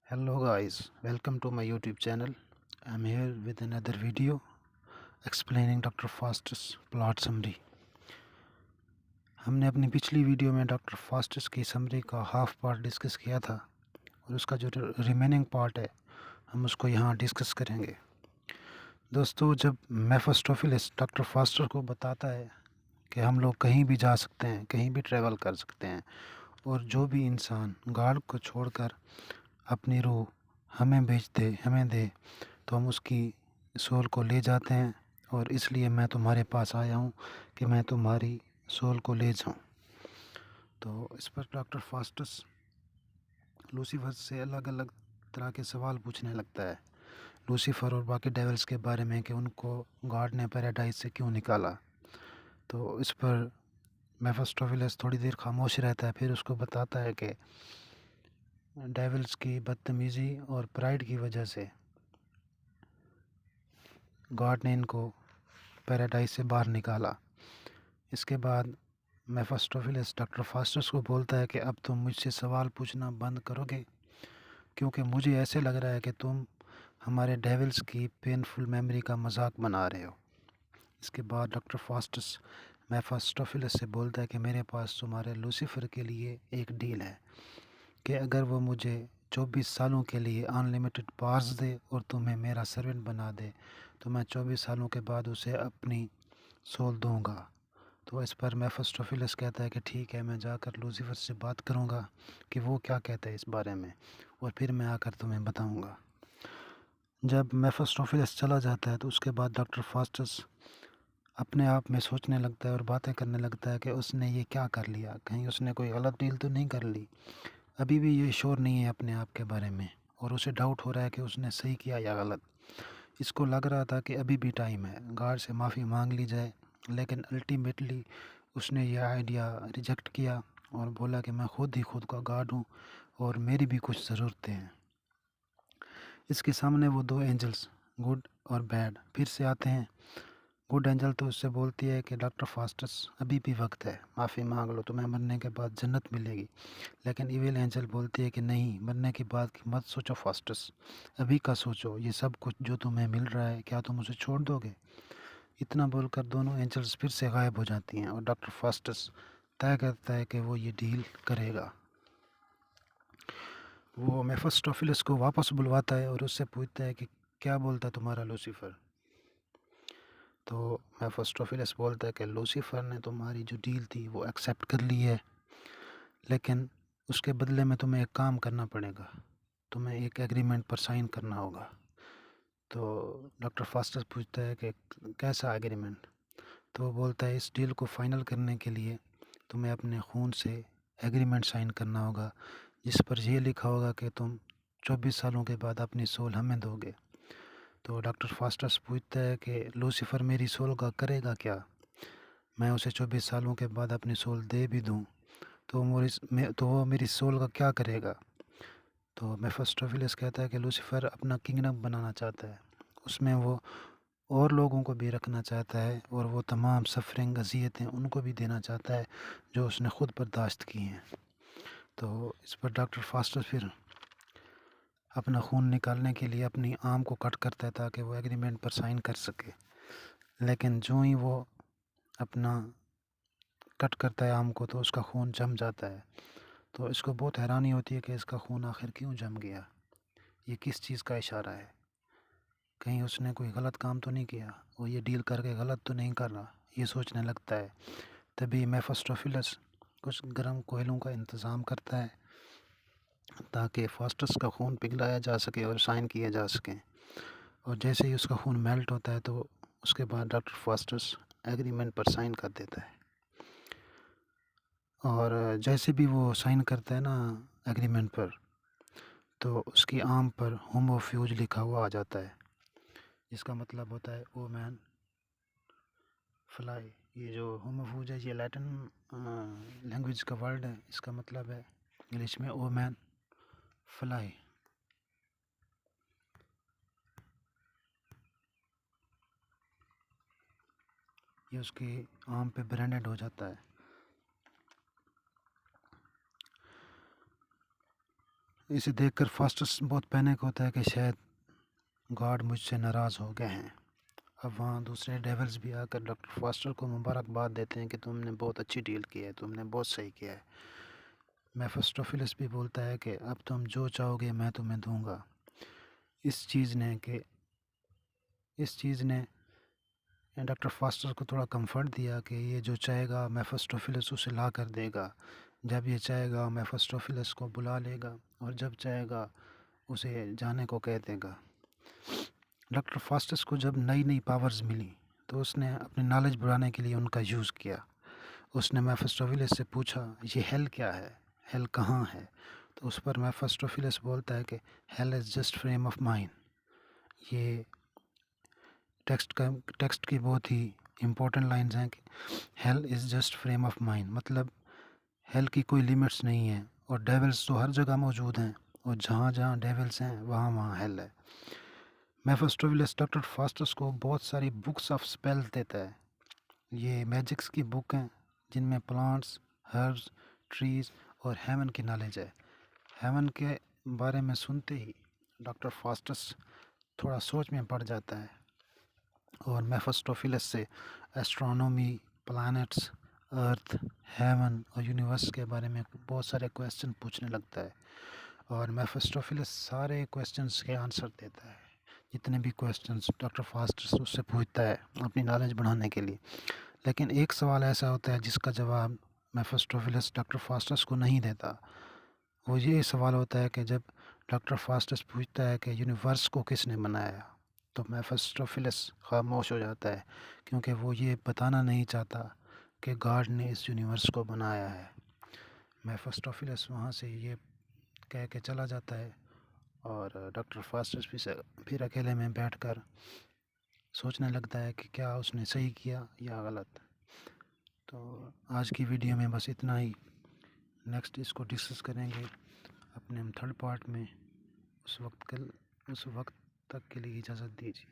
Hello guys, welcome to my YouTube channel. I'm here with another video explaining doctor Faustus plot summary. हमने अपनी पिछली video में doctor Faustus की summary का half part discuss किया था और उसका जो रिमेनिंग पार्ट है हम उसको यहाँ डिस्कस करेंगे। दोस्तों, जब मेफिस्टोफेलिस डॉक्टर फास्टस को बताता है कि हम लोग कहीं भी जा सकते हैं, कहीं भी ट्रैवल कर सकते हैं और जो भी इंसान गार्ड को छोड़कर अपनी रूह हमें दे तो हम उसकी सोल को ले जाते हैं और इसलिए मैं तुम्हारे पास आया हूँ कि मैं तुम्हारी सोल को ले जाऊँ। तो इस पर डॉक्टर फास्टस लूसीफर से अलग अलग तरह के सवाल पूछने लगता है, लूसीफर और बाकी डेविल्स के बारे में, कि उनको गॉड ने पैराडाइज से क्यों निकाला। तो इस पर मेफिस्टोफेलिस थोड़ी देर खामोश रहता है, फिर उसको बताता है कि डेविल्स की बदतमीज़ी और प्राइड की वजह से गॉड ने इनको पैराडाइज से बाहर निकाला। इसके बाद मेफिस्टोफेलिस डॉक्टर फास्टस को बोलता है कि अब तुम मुझसे सवाल पूछना बंद करोगे, क्योंकि मुझे ऐसे लग रहा है कि तुम हमारे डेविल्स की पेनफुल मेमोरी का मजाक बना रहे हो। इसके बाद डॉक्टर फास्टस मेफिस्टोफेलिस से बोलता है कि मेरे पास तुम्हारे लूसीफर के लिए एक डील है कि अगर वो मुझे 24 सालों के लिए अनलिमिटेड पावर्स दे और तुम्हें मेरा सर्वेंट बना दे तो मैं 24 सालों के बाद उसे अपनी सोल दूंगा। तो इस पर मेफिस्टोफेलिस कहता है कि ठीक है, मैं जाकर लूसीफर से बात करूंगा कि वो क्या कहता है इस बारे में और फिर मैं आकर तुम्हें बताऊंगा। जब मेफिस्टोफेलिस चला जाता है तो उसके बाद डॉक्टर फास्टस अपने आप में सोचने लगता है और बातें करने लगता है कि उसने ये क्या कर लिया, कहीं उसने कोई गलत डील तो नहीं कर ली। अभी भी ये श्योर नहीं है अपने आप के बारे में और उसे डाउट हो रहा है कि उसने सही किया या गलत। इसको लग रहा था कि अभी भी टाइम है, गॉड से माफ़ी मांग ली जाए, लेकिन अल्टीमेटली उसने यह आइडिया रिजेक्ट किया और बोला कि मैं खुद का गॉड हूँ और मेरी भी कुछ ज़रूरतें हैं। इसके सामने वो दो एंजल्स गुड और बैड फिर से आते हैं। गुड एंजल तो उससे बोलती है कि डॉक्टर फास्टस अभी भी वक्त है, माफ़ी मांग लो, तुम्हें मरने के बाद जन्नत मिलेगी। लेकिन इविल एंजल बोलती है कि नहीं, मरने की बात की मत सोचो फास्टस, अभी का सोचो, ये सब कुछ जो तुम्हें मिल रहा है क्या तुम उसे छोड़ दोगे। इतना बोलकर दोनों एंजल्स फिर से गायब हो जाती हैं और डॉक्टर फास्टस तय करता है कि वो ये डील करेगा। वो मेफिस्टोफेलिस को वापस बुलवाता है और उससे पूछता है कि क्या बोलता तुम्हारा लूसीफर। तो मेफिस्टोफेलिस बोलता है कि लूसीफर ने तुम्हारी जो डील थी वो एक्सेप्ट कर ली है, लेकिन उसके बदले में तुम्हें एक काम करना पड़ेगा, तुम्हें एक एग्रीमेंट पर साइन करना होगा। तो डॉक्टर फास्टस पूछता है कि कैसा एग्रीमेंट। तो वो बोलता है इस डील को फाइनल करने के लिए तुम्हें अपने खून से एग्रीमेंट साइन करना होगा जिस पर यह लिखा होगा कि तुम 24 सालों के बाद अपनी सोल हमें दोगे। तो डॉक्टर फास्टस पूछता है कि लूसीफर मेरी सोल का करेगा क्या, मैं उसे 24 सालों के बाद अपनी सोल दे भी दूं तो वो मेरी सोल का क्या करेगा। तो मेफिस्टोफेलिस कहता है कि लूसीफर अपना किंगडम बनाना चाहता है, उसमें वो और लोगों को भी रखना चाहता है और वो तमाम सफरिंग अज़ियतें उनको भी देना चाहता है जो उसने ख़ुद बर्दाश्त की हैं। तो इस पर डॉक्टर फास्टस फिर अपना खून निकालने के लिए अपनी आर्म को कट करता है ताकि वो एग्रीमेंट पर साइन कर सके, लेकिन जो ही वो अपना कट करता है आर्म को तो उसका खून जम जाता है। तो इसको बहुत हैरानी होती है कि इसका खून आखिर क्यों जम गया, ये किस चीज़ का इशारा है, कहीं उसने कोई गलत काम तो नहीं किया और ये डील करके गलत तो नहीं कर रहा, ये सोचने लगता है। तभी मेफिस्टोफेलिस कुछ गर्म कोयलों का इंतज़ाम करता है ताकि फास्टस का खून पिघलाया जा सके और साइन किए जा सकें। और जैसे ही उसका खून मेल्ट होता है तो उसके बाद डॉक्टर फास्टस एग्रीमेंट पर साइन कर देता है। और जैसे भी वो साइन करता है ना एग्रीमेंट पर, तो उसकी आर्म पर होमोफ्यूज लिखा हुआ आ जाता है, जिसका मतलब होता है ओ मैन फ्लाई। ये जो होमोफ्यूज है ये लैटिन लैंग्वेज का वर्ड है, इसका मतलब है इंग्लिश में ओ मैन फ्लाई। ये उसकी आर्म पे ब्रांडेड हो जाता है। اسے دیکھ کر فاسٹس بہت پینک ہوتا ہے کہ شاید گاڈ مجھ سے ناراض ہو گئے ہیں۔ اب وہاں دوسرے ڈیولز بھی آ کر ڈاکٹر فاسٹر کو مبارکباد دیتے ہیں کہ تم نے بہت اچھی ڈیل کی ہے، تم نے بہت صحیح کیا ہے۔ میفسٹوفیلس بھی بولتا ہے کہ اب تم جو چاہو گے میں تمہیں دوں گا۔ اس چیز نے ڈاکٹر فاسٹر کو تھوڑا کمفرٹ دیا کہ یہ جو چاہے گا میفسٹوفیلس اسے لا کر دے گا، جب یہ چاہے گا میفسٹوفیلس کو بلا لے گا، اور جب چاہے گا اسے جانے کو کہہ دے گا۔ ڈاکٹر فاسٹس کو جب نئی نئی پاورز ملی تو اس نے اپنی نالج بڑھانے کے لیے ان کا یوز کیا۔ اس نے میفسٹوفیلس سے پوچھا یہ ہیل کیا ہے، ہیل کہاں ہے؟ تو اس پر میفسٹوفیلس بولتا ہے کہ hell is just frame of mind. یہ ٹیکسٹ کی بہت ہی امپورٹنٹ لائنز ہیں کہ hell is just frame of mind, مطلب ہیل کی کوئی لیمٹس نہیں ہے، اور ڈیولز تو ہر جگہ موجود ہیں، اور جہاں جہاں ڈیولز ہیں وہاں وہاں ہیل ہے۔ میفسٹوفیلس ڈاکٹر فاسٹس کو بہت ساری بکس آف اسپیلز دیتا ہے۔ یہ میجکس کی بک ہیں جن میں پلانٹس، ہربز، ٹریز اور ہیون کی نالج ہے۔ ہیون کے بارے میں سنتے ہی ڈاکٹر فاسٹس تھوڑا سوچ میں پڑ جاتا ہے، اور میفسٹوفیلس سے ایسٹرونومی، پلانٹس، ارتھ، ہیون اور یونیورس کے بارے میں بہت سارے کویسچن پوچھنے لگتا ہے، اور میفسٹوفیلس سارے کویسچنس کے آنسر دیتا ہے۔ جتنے بھی کویسچنس ڈاکٹر فاسٹس اس سے پوچھتا ہے اپنی نالج بڑھانے کے لیے، لیکن ایک سوال ایسا ہوتا ہے جس کا جواب میفسٹوفیلس ڈاکٹر فاسٹس کو نہیں دیتا۔ وہ یہ سوال ہوتا ہے کہ جب ڈاکٹر فاسٹس پوچھتا ہے کہ یونیورس کو کس نے بنایا، تو میفسٹوفیلس خاموش ہو جاتا ہے، کیونکہ وہ یہ بتانا نہیں چاہتا کہ گاڈ نے اس یونیورس کو بنایا ہے۔ میفسٹوفیلس وہاں سے یہ کہہ کے چلا جاتا ہے، اور ڈاکٹر فاسٹس پھر اکیلے میں بیٹھ کر سوچنے لگتا ہے کہ کیا اس نے صحیح کیا یا غلط۔ تو آج کی ویڈیو میں بس اتنا ہی، نیکسٹ اس کو ڈسکس کریں گے اپنے تھرڈ پارٹ میں۔ اس وقت تک کے لیے اجازت دیجیے۔